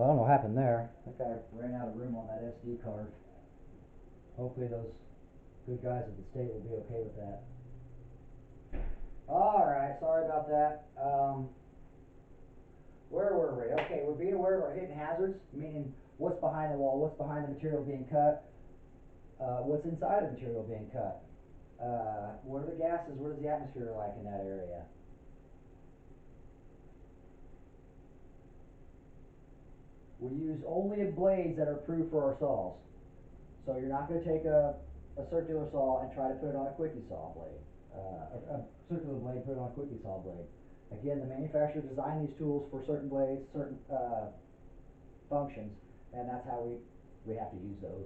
Well, I don't know what happened there. I think I ran out of room on that SD card. Hopefully those good guys at the state will be okay with that. Alright, sorry about that. Where were we? Okay, we're being aware of our hidden hazards, meaning what's behind the wall, what's behind the material being cut, what's inside the material being cut. What are the gases, what is the atmosphere like in that area? We use only blades that are approved for our saws. So you're not going to take a circular saw and try to put it on a quickie saw blade. A circular blade, put it on a quickie saw blade. Again, the manufacturer designed these tools for certain blades, certain functions, and that's how we have to use those.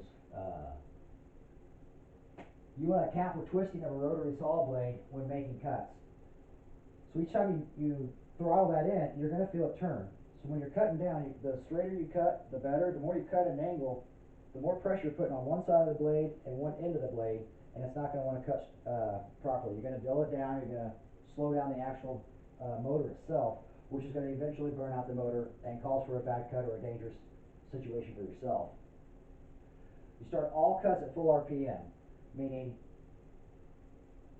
You want to account for twisting of a rotary saw blade when making cuts. So each time you throttle that in, you're going to feel it turn. So when you're cutting down, the straighter you cut, the better. The more you cut at an angle, the more pressure you're putting on one side of the blade and one end of the blade, and it's not going to want to cut properly. You're going to dull it down, you're going to slow down the actual motor itself, which is going to eventually burn out the motor and cause for a bad cut or a dangerous situation for yourself. You start all cuts at full RPM, meaning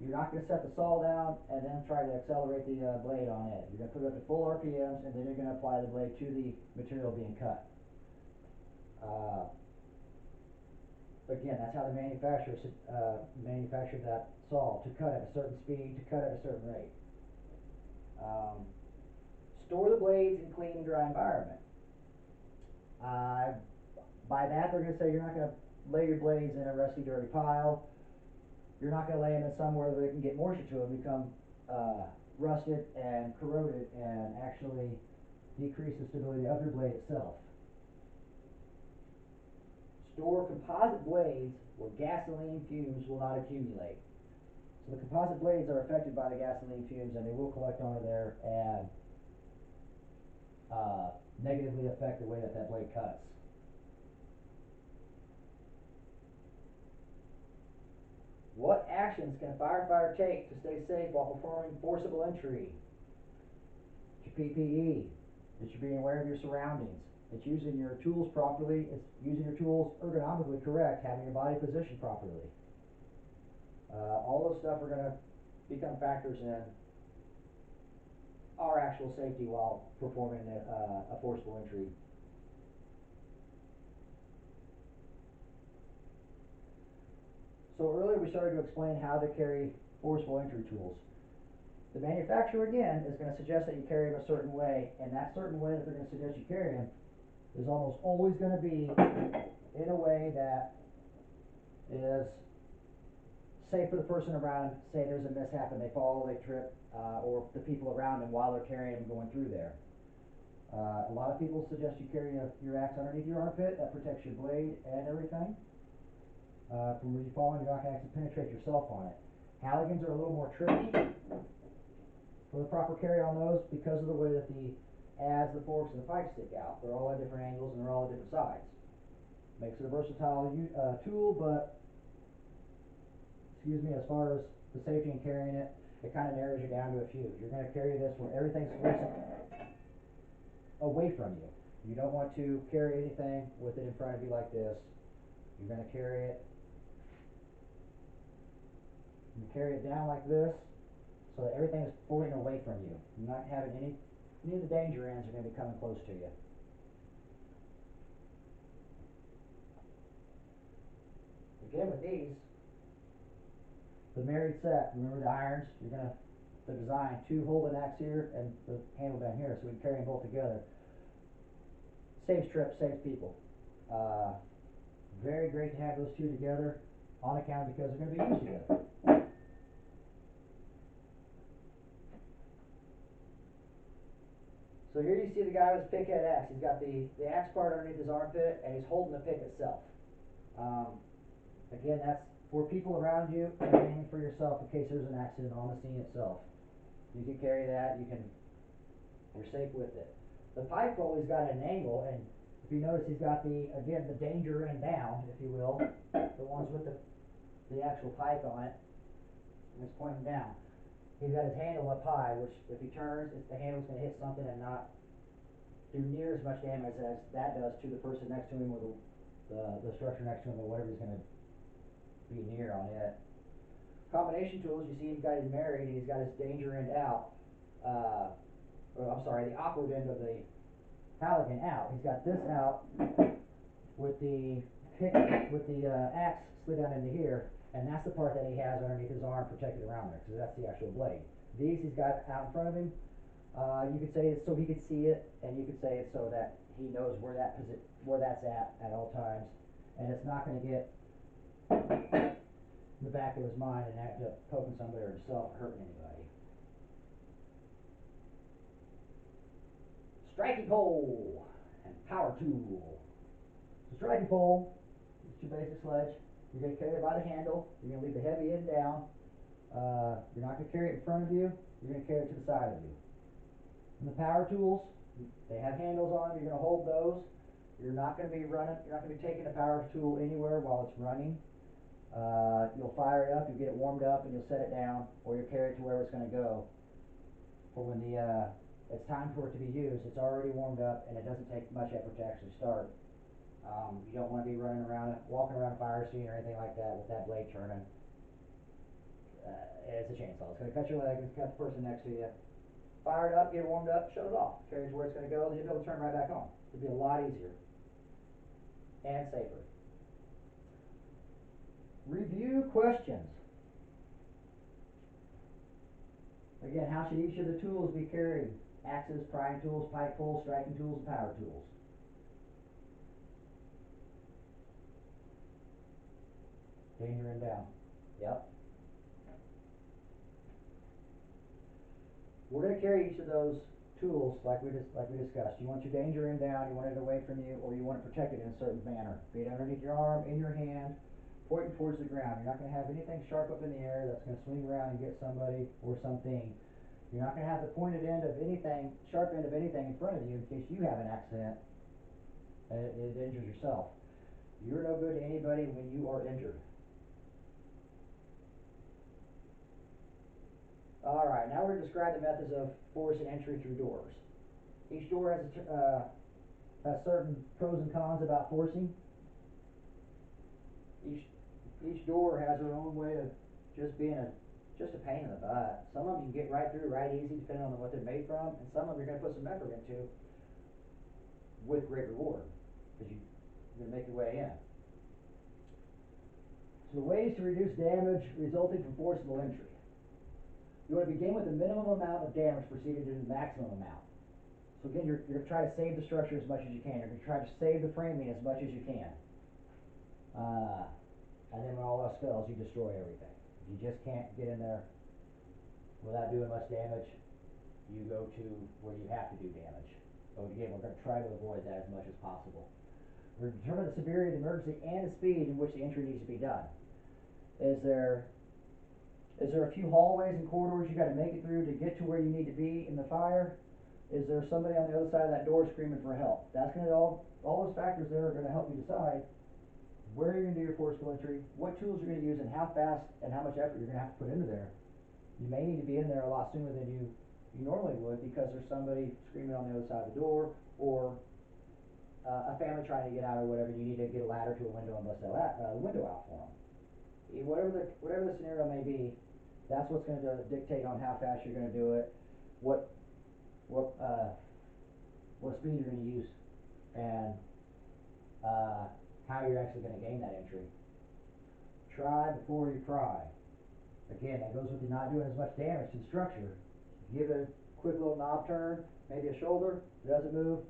you're not going to set the saw down and then try to accelerate the blade on it. You're going to put it up at full RPMs, and then you're going to apply the blade to the material being cut. Again, that's how the manufacturer manufactured that saw, to cut at a certain speed, to cut at a certain rate. Store the blades in clean and dry environment. By that, they're going to say you're not going to lay your blades in a rusty, dirty pile. You're not going to lay them in somewhere where they can get moisture to them, become rusted and corroded, and actually decrease the stability of your blade itself. Store composite blades where gasoline fumes will not accumulate. So the composite blades are affected by the gasoline fumes, and they will collect onto there and negatively affect the way that blade cuts. What actions can a firefighter take to stay safe while performing forcible entry? It's your PPE. It's your being aware of your surroundings. It's using your tools properly. It's using your tools ergonomically correct, having your body positioned properly. All those stuff are going to become factors in our actual safety while performing a forcible entry. So earlier we started to explain how to carry forcible entry tools. The manufacturer, again, is going to suggest that you carry them a certain way, and that certain way that they're going to suggest you carry them is almost always going to be in a way that is safe for the person around them. Say there's a mishap and they fall, they trip, or the people around them while they're carrying them going through there. A lot of people suggest you carry your axe underneath your armpit. That protects your blade and everything. From where you fall, you're not going to actually penetrate yourself on it. Halligans are a little more tricky for the proper carry on those because of the way that the adze, the forks, and the pipes stick out. They're all at different angles and they're all at different sides. Makes it a versatile tool, but as far as the safety and carrying it, it kind of narrows you down to a few. You're going to carry this where everything's facing away from you. You don't want to carry anything with it in front of you like this. You're going to carry it. You carry it down like this so that everything is pulling away from you. You're not having any of the danger ends are going to be coming close to you. Again, with these, the married set, remember the irons, you're going to design two hold an axe here and the handle down here so we can carry them both together. Saves trips, saves people. Very great to have those two together on account because they're going to be used together. So here you see the guy with his pick head axe. He's got the axe part underneath his armpit and he's holding the pick itself. Again, that's for people around you and mainly for yourself in case there's an accident on the scene itself. You can carry that, you're safe with it. The pipe pole, he's got at an angle, and if you notice he's got the danger end down, if you will, the ones with the actual pipe on it, and it's pointing down. He's got his handle up high, which if he turns, the handle's going to hit something and not do near as much damage as that does to the person next to him or the structure next to him or whatever he's going to be near on it. Combination tools, you see he's got his married and he's got his danger end out, or I'm sorry, the awkward end of the Halligan out. He's got this out with the axe slid down into here, and that's the part that he has underneath his arm protected around there, because that's the actual blade. These he's got out in front of him. You could say it's so he could see it, and you could say it's so that he knows where that's at all times, and it's not going to get in the back of his mind and end up poking somebody or himself or hurting anybody. Striking pole and power tool. So striking pole is your basic sledge. You're going to carry it by the handle. You're going to leave the heavy end down. You're not going to carry it in front of you. You're going to carry it to the side of you. And the power tools, they have handles on them. You're going to hold those. You're not going to be running. You're not going to be taking the power tool anywhere while it's running. You'll fire it up. You'll get it warmed up, and you'll set it down, or you'll carry it to wherever it's going to go. For when it's time for it to be used, it's already warmed up, and it doesn't take much effort to actually start. You don't want to be running around, walking around a fire scene or anything like that with that blade turning. It's a chainsaw. It's going to cut your leg. It's going to cut the person next to you. Fire it up, get it warmed up, shut it off. Carry it to where it's going to go, then you'll be able to turn it right back on. It'll be a lot easier and safer. Review questions. Again, how should each of the tools be carried? Axes, prying tools, pike pulls, striking tools, and power tools. Danger and down. Yep. We're going to carry each of those tools like we discussed. You want your danger end down, you want it away from you, or you want to protect it in a certain manner. Be it underneath your arm, in your hand, pointing towards the ground. You're not going to have anything sharp up in the air that's going to swing around and get somebody or something. You're not going to have the pointed end of anything, sharp end of anything in front of you in case you have an accident and it injures yourself. You're no good to anybody when you are injured. Alright, now we're going to describe the methods of force and entry through doors. Each door has certain pros and cons about forcing. Each door has their own way of just being just a pain in the butt. Some of them you can get right through right easy depending on what they're made from, and some of them you're going to put some effort into with great reward because you're going to make your way in. So ways to reduce damage resulting from forcible entry. You want to begin with the minimum amount of damage proceeding to the maximum amount. So again, you're going to try to save the structure as much as you can. You're going to try to save the framing as much as you can. And then when all else fails, you destroy everything. If you just can't get in there without doing much damage, you go to where you have to do damage. So again, we're going to try to avoid that as much as possible. We're going to determine the severity of the emergency and the speed in which the entry needs to be done. Is there a few hallways and corridors you got to make it through to get to where you need to be in the fire? Is there somebody on the other side of that door screaming for help? That's going to all those factors there are going to help you decide where you're going to do your forcible entry, what tools you're going to use, and how fast and how much effort you're going to have to put into there. You may need to be in there a lot sooner than you normally would because there's somebody screaming on the other side of the door, or a family trying to get out or whatever. You need to get a ladder to a window and bust that window out for them. Whatever the scenario may be, that's what's going to dictate on how fast you're going to do it, what speed you're going to use, and how you're actually going to gain that entry. Try before you cry. Again, that goes with you not doing as much damage to the structure. Give it a quick little knob turn, maybe a shoulder, doesn't move,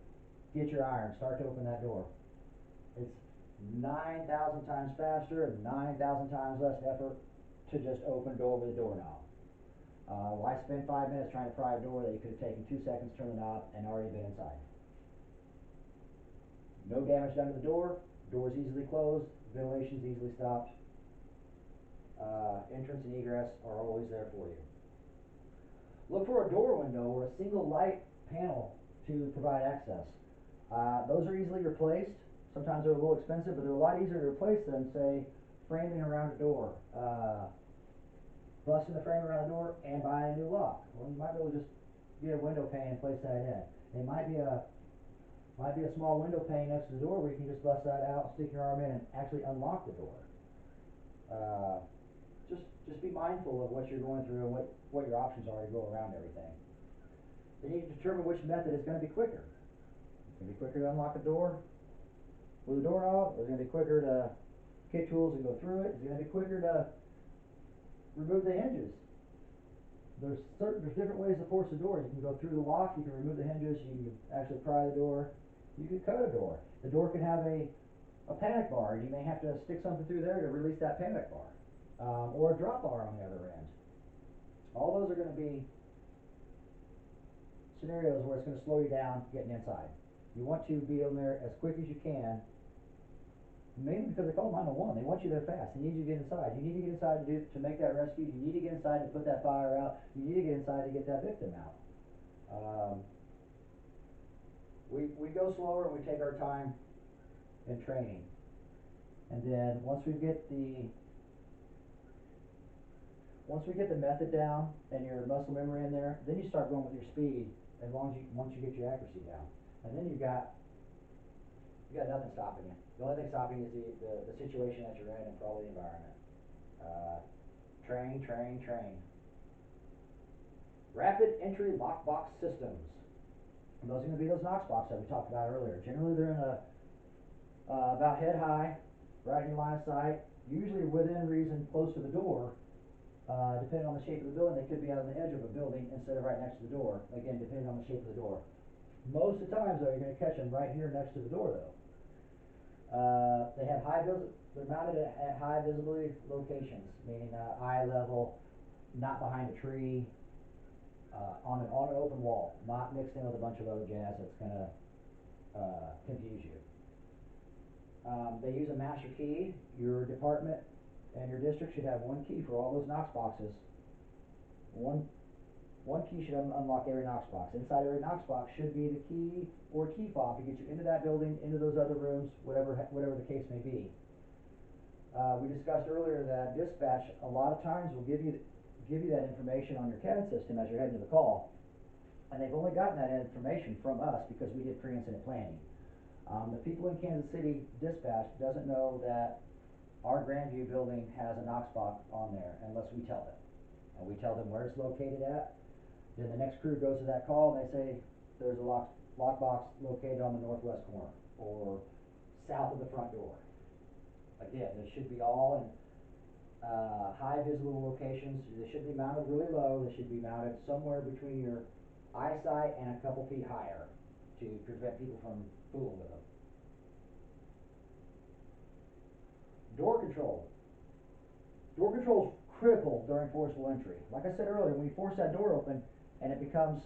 get your iron, start to open that door. It's 9,000 times faster and 9,000 times less effort to just open a door with a doorknob. Why spend 5 minutes trying to pry a door that you could have taken 2 seconds to turn the knob and already been inside? No damage done to the door, door's easily closed, ventilation's easily stopped. Entrance and egress are always there for you. Look for a door window or a single light panel to provide access. Those are easily replaced. Sometimes they're a little expensive, but they're a lot easier to replace than, say, framing around a door. Busting the frame around the door and buying a new lock. Well, you might be able to just get a window pane and place that in. It might be a Might be a small window pane next to the door where you can just bust that out, stick your arm in, and actually unlock the door. Just be mindful of what you're going through and what your options are to go around everything. Then you need to determine which method is going to be quicker. It's going to be quicker to unlock a door with a doorknob, or is it going to be quicker to get tools and go through it? Is it going to be quicker to remove the hinges? There's different ways to force a door. You can go through the lock, you can remove the hinges, you can actually pry the door, you can cut a door. The door can have a panic bar, and you may have to stick something through there to release that panic bar. Or a drop bar on the other end. All those are going to be scenarios where it's going to slow you down getting inside. You want to be in there as quick as you can, mainly because they call 911. They want you there fast. They need you to get inside. You need to get inside to make that rescue. You need to get inside to put that fire out. You need to get inside to get that victim out. We go slower and we take our time in training. And then once we get the method down and your muscle memory in there, then you start going with your speed as long as once you get your accuracy down. And then you got nothing stopping you. The only thing stopping you is the situation that you're in and probably the environment. Train. Rapid entry lockbox systems. And those are going to be those Knox boxes that we talked about earlier. Generally they're in about head high, right in your line of sight, usually within reason close to the door. Depending on the shape of the building, they could be on the edge of a building instead of right next to the door. Again, depending on the shape of the door. Most of the times, though, you're going to catch them right here next to the door, though. They have they're mounted at high visibility locations, meaning eye level, not behind a tree, on an open wall, not mixed in with a bunch of other jazz that's going to confuse you. They use a master key. Your department and your district should have one key for all those Knox boxes. One key should unlock every Knox box. Inside every Knox box should be the key or key fob to get you into that building, into those other rooms, whatever the case may be. We discussed earlier that dispatch a lot of times will give you that information on your CAD system as you're heading to the call, and they've only gotten that information from us because we did pre-incident planning. The people in Kansas City dispatch doesn't know that our Grandview building has a Knox box on there unless we tell them. And we tell them where it's located at. Then the next crew goes to that call and they say there's a lock box located on the northwest corner or south of the front door. Again, they should be all in high visible locations. They should be mounted really low. They should be mounted somewhere between your eyesight and a couple feet higher to prevent people from fooling with them. Door control. Door control is critical during forcible entry. Like I said earlier, when you force that door open and it becomes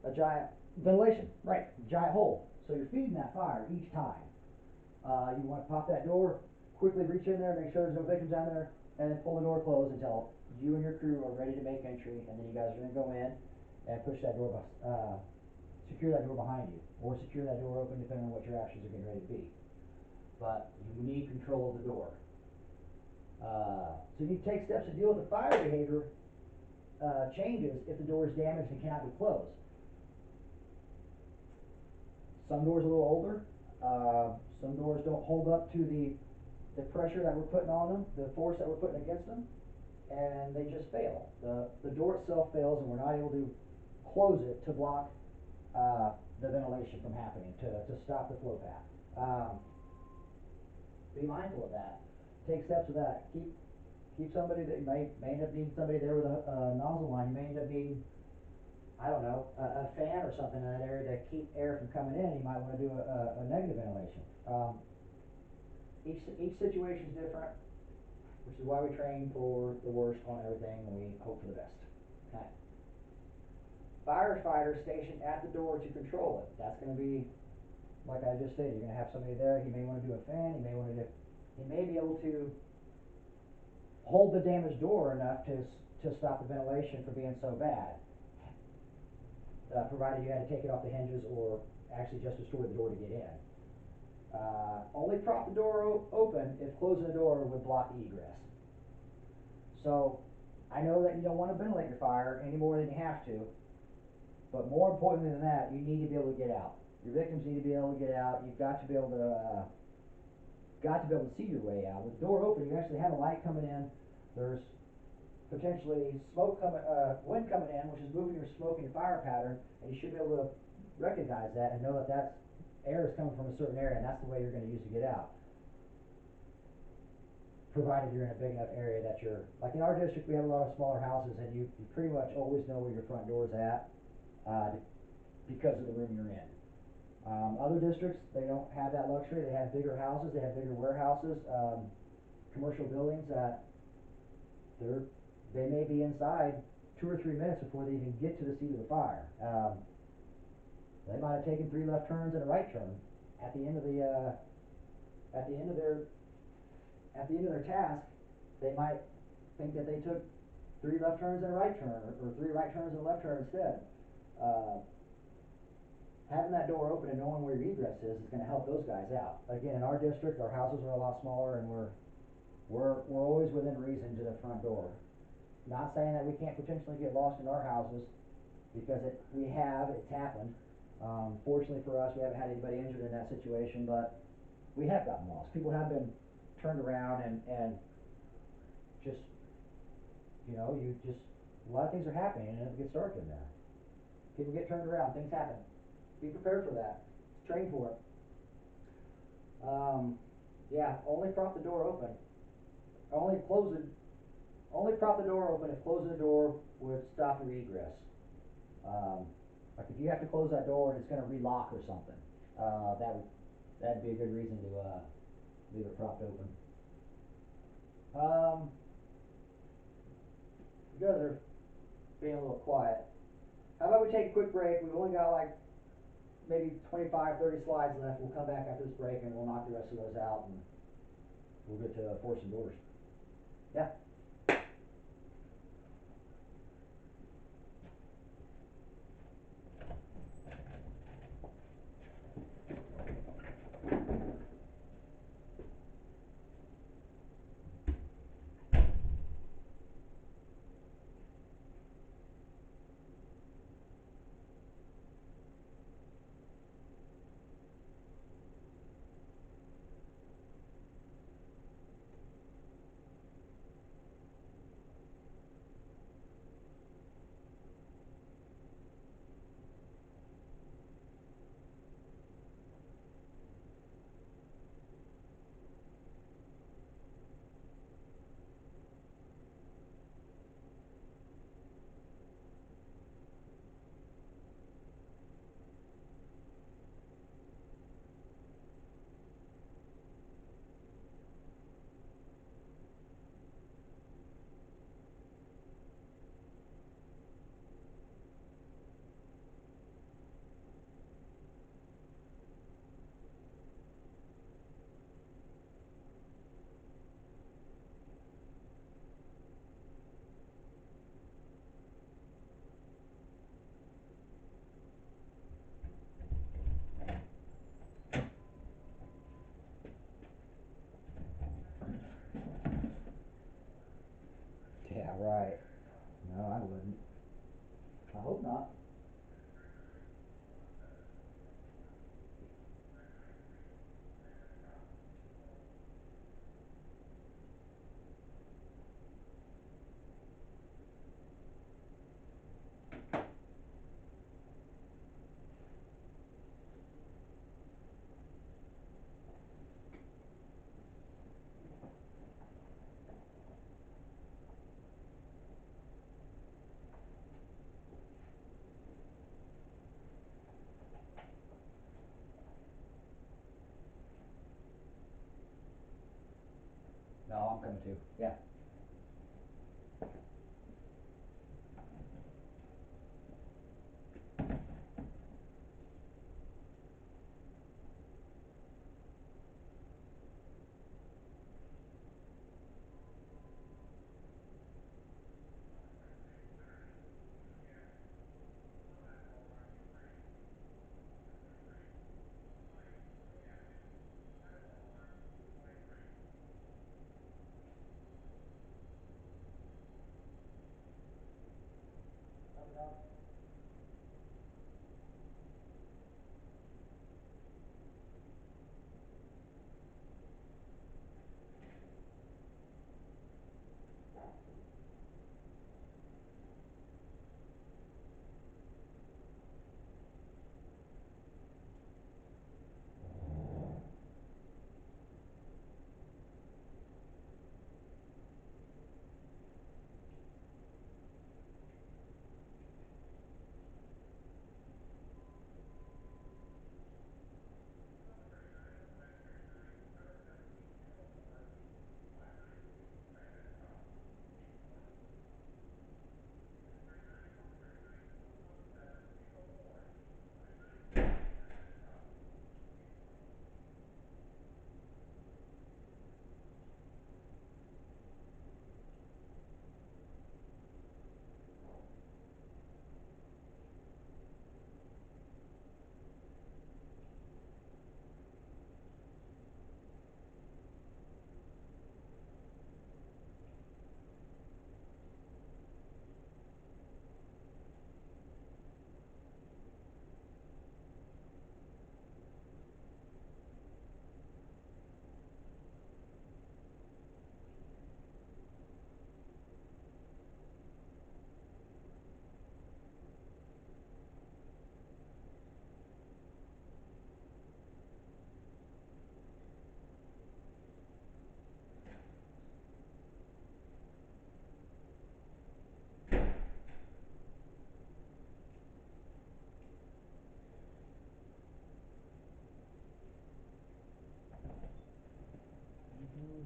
a giant ventilation, right, giant hole. So you're feeding that fire each time. You want to pop that door, quickly reach in there, make sure there's no victims down there, and then pull the door closed until you and your crew are ready to make entry, and then you guys are going to go in and push that door, secure that door behind you, or secure that door open depending on what your actions are getting ready to be. But you need control of the door. So you need to take steps to deal with the fire behavior changes if the door is damaged and cannot be closed. Some doors are a little older. Some doors don't hold up to the pressure that we're putting on them, the force that we're putting against them, and they just fail. The door itself fails, and we're not able to close it to block the ventilation from happening, to stop the flow path. Be mindful of that. Take steps with that. Keep somebody that may end up needing somebody there with a nozzle line. You may end up needing, I don't know, a fan or something in that area to keep air from coming in. You might want to do a negative ventilation. Each situation is different, which is why we train for the worst on everything and we hope for the best. Okay. Firefighter stationed at the door to control it. That's going to be, like I just stated, you're going to have somebody there. He may want to do a fan. He may be able to hold the damaged door enough to stop the ventilation from being so bad, provided you had to take it off the hinges or actually just destroy the door to get in. Only prop the door open if closing the door would block the egress. So I know that you don't want to ventilate your fire any more than you have to, but more importantly than that, you need to be able to get out. Your victims need to be able to get out. You've got to be able to see your way out. With the door open, you actually have a light coming in. There's potentially wind coming in, which is moving your smoke and fire pattern, and you should be able to recognize that and know that that's air is coming from a certain area, and that's the way you're going to use to get out. Provided you're in a big enough area that you're, like in our district, we have a lot of smaller houses, and you pretty much always know where your front door is at because of the room you're in. Other districts, they don't have that luxury. They have bigger houses, they have bigger warehouses, commercial buildings that they may be inside 2 or 3 minutes before they even get to the seat of the fire. They might have taken 3 left turns and a right turn at the end of their task. They might think that they took 3 left turns and a right turn, or 3 right turns and a left turn instead. Having that door open and knowing where your egress is going to help those guys out. Again, in our district, our houses are a lot smaller, and we're always within reason to the front door. Not saying that we can't potentially get lost in our houses, because it's happened. Fortunately for us, we haven't had anybody injured in that situation, but we have gotten lost. People have been turned around and just, a lot of things are happening, and it gets dark in there. People get turned around, things happen. Be prepared for that. Train for it. Only prop the door open. Only prop the door open if closing the door would stop your egress. Like if you have to close that door and it's going to relock or something, that'd be a good reason to leave it propped open. You guys are being a little quiet. How about we take a quick break? We've only got like maybe 25, 30 slides left. We'll come back after this break and we'll knock the rest of those out, and we'll get to forcing doors. Yeah. Yeah, right. No, I wouldn't. I hope not. No, I'm coming too. Yeah.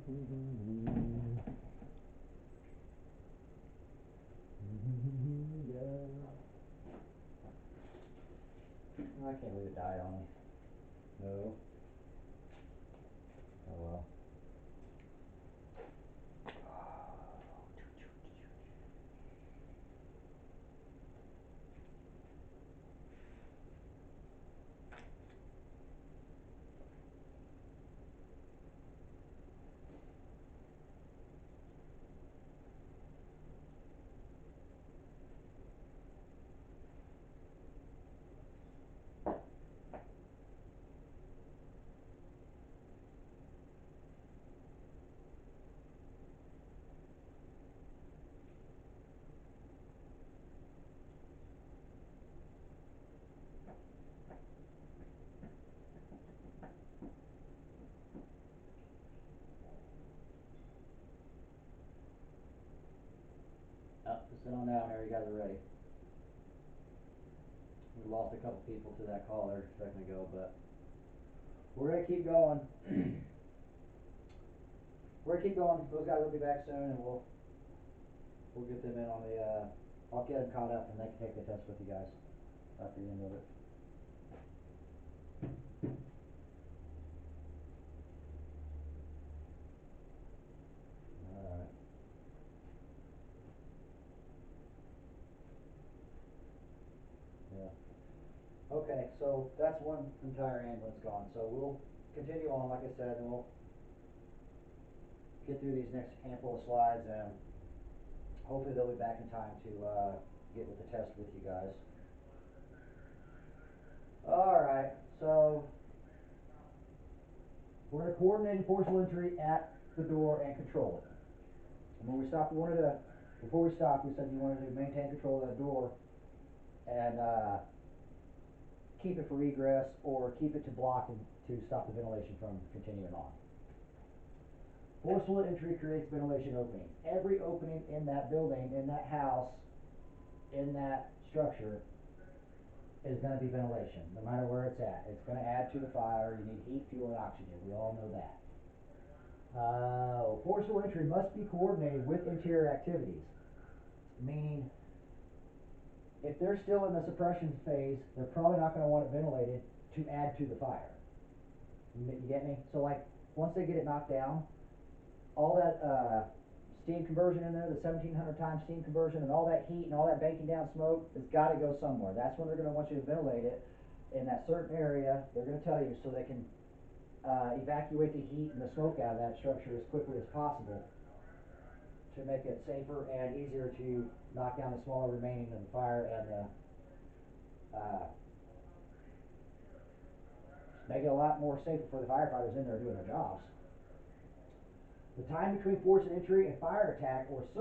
I can't believe it died on me. No. Oh well. Sit on down there, you guys are ready. We lost a couple people to that call there a second ago, but we're gonna keep going. We're gonna keep going. Those guys will be back soon, and we'll get them in on the. I'll get them caught up, and they can take the test with you guys after the end of it. All right. Yeah. Okay, so that's one entire ambulance gone. So we'll continue on, like I said, and we'll get through these next handful of slides, and hopefully they'll be back in time to get with the test with you guys. Alright, so we're going to coordinate forcible entry at the door and control it. And when we stopped, before we stopped, we said you wanted to maintain control of that door and keep it for egress or keep it to block and to stop the ventilation from continuing on. Forcible entry creates ventilation openings. Every opening in that building, in that house, in that structure is going to be ventilation, no matter where it's at. It's going to add to the fire. You need heat, fuel, and oxygen. We all know that. Forcible entry must be coordinated with interior activities, meaning if they're still in the suppression phase, they're probably not going to want it ventilated to add to the fire. You get me? So like once they get it knocked down, all that steam conversion in there, the 1700 times steam conversion, and all that heat and all that banking down smoke has got to go somewhere. That's when they're going to want you to ventilate it in that certain area. They're going to tell you so they can evacuate the heat and the smoke out of that structure as quickly as possible to make it safer and easier to knock down the smaller remaining of the fire and make it a lot more safer for the firefighters in there doing their jobs. The time between forced entry and fire attack or surge